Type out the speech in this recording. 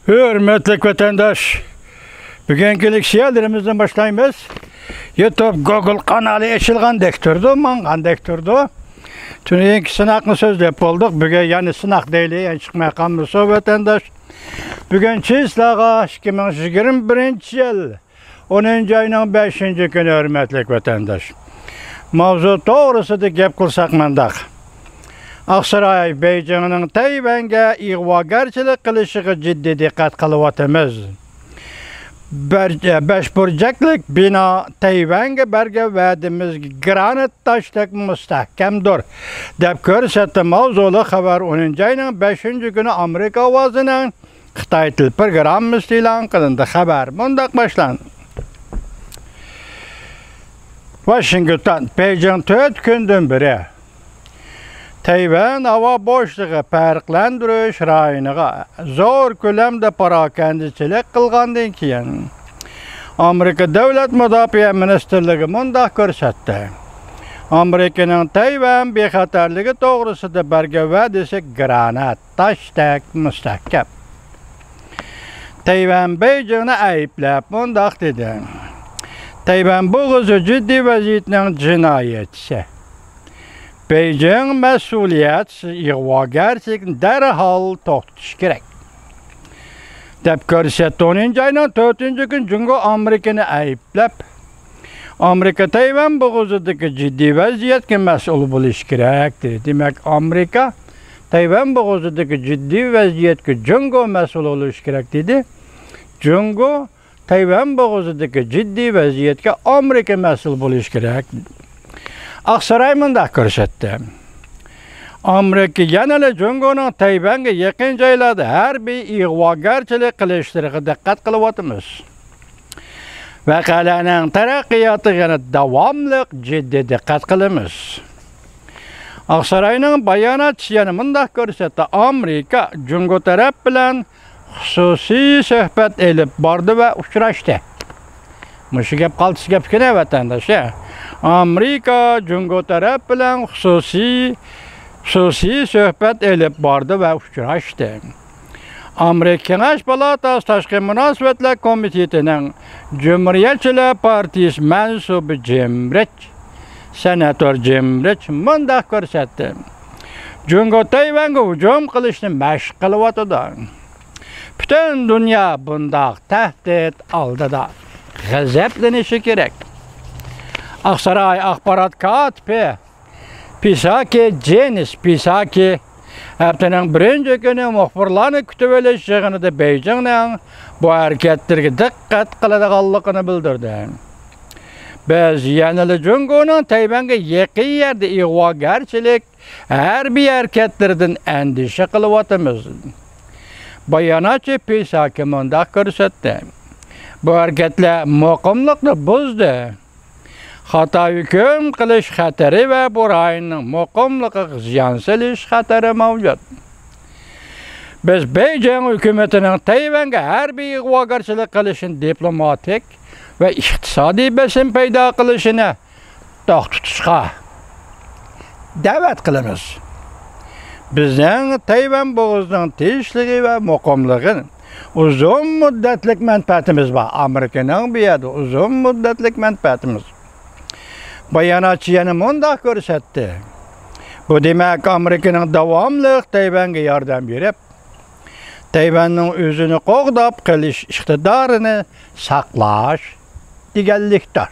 Hürmetli vatandaş, bugünkü şiirlerimizden başlayımız. YouTube, Google kanalı açılgandek turdu, mangandek turdu. Tüneyinki sınakını sözlep olduk. Bugün yani sınak değil, yani çıkmaya kalmış o vatandaş. Bugün çizlağa 2021 yıl 10. ayının 5. günü hürmetli vatandaş. Mavzu doğrusu da gep kılsak mandak. Aksaray Beycan'ın Tayvan'a ig'vogarchilik qilishiga ciddi dikkat kılıvatımız. Beş burcaklık bina Tayvan'a berge verdiğimiz granit taşlık müstahkemdir. Dep ko'rsatdi mavzulu haber 10. ayının 5. günü Amerika ovozinin Xitoy til programmasi e'lon qilindi. Haber bundoq boshlanadi. Washington, Beijing 4 gündün biri Tayvan hava boşluğu farqlantirish rayoniga zo'r ko'lamda parokandachilik qilgandan keyin Amerika Davlat Mudofaa Ministrligi mundaq ko'rsatdi. Amerikaning Tayvan bexatarligi to'g'risida bergan va'dasi granat tashdek mustahkam. Tayvan Beijingni ayblab mundaq dedi. Tayvan bo'g'izi jiddiy vaziyatning jinoyatchisi. Beijing mas'uliyat ig'vogarchilikni darhol to'xtatish kerak. Deb ko'rsatdi 10. ayning 4. kun Jungo Amerikani ayblab, Amerika Tayvan bo'g'izidagi jiddiy vaziyatga mas'ul bo'lishi kerak dedi. Demak, Amerika Tayvan bo'g'izidagi jiddiy vaziyatga Jungo mas'ul bo'lishi kerak dedi. Jungo Tayvan bo'g'izidagi jiddiy vaziyatga Amerika mas'ul bo'lishi kerak. Aksaray mundaq ko'rsatdi. Amerika yanada Jungoning Tayvanga yaqin joylarda harbiy ig'vogarchilik qilishlariga diqqat qilyapmiz. Vaqalarning taraqqiyotiga davomli jiddiy diqqat qilamiz. Aksarayning bayonotchisi yana mundaq ko'rsatdi. Amerika Jungo taraf bilan xususiy suhbat elib bordi va uchrashdi. Mushu gap qaltis gapgina vatandosh. Amerika Jungo taraf bilan xususiy suhbat elib bordi va uchrashdi. Amerika Kengash palatasi Tashqi munosabatlar komitetining Cumhuriyetchilar partiyasi mansubi senator Jemrich mundaq ko'rsatdi. Jungo Tayvanga hujum qilishni mashq qilyotdi. Butun dunyo bundaq tahdid oldida g'azablanishi kerak. Aksaray axborot katibi Pisaki Jenis Pisaki haftaning 1. kuni muxbirlarni kutib olish yig'inida Beijingning bu harakatlarga diqqat qiladiganligini bildirdi. Biz yanada Jungoning Tayvanga yaqin yerda ig'vogarchilik harbiy harakatlaridan andisha qilyapmiz. Bayonotchi Pisaki mundaq ko'rsatdi. Bu harakatlar muqimlikni buzdi. Xato hukm qilish xatari va bu rayonning muqimligiga ziyon solish xatari mavjud. Biz Beijing hukumatining Tayvanga harbiy ig'vogarchilik qilishini diplomatik va iqtisodiy bosim paydo qilishini to'xtatishga da'vat qilamiz. Bizning Tayvan bo'g'izining tinchligi va muqimligini uzun muddatlik manfaatimiz bor. Amerikaning bu yerda uzun muddatlik manfaatimiz. Bayonotchi yana mundaq ko'rsatdi. Bu demak Amerikaning davomli Tayvanga yordam berib, Tayvanning o'zini qo'g'dab qilish iqtidorini saqlash deganlikdir.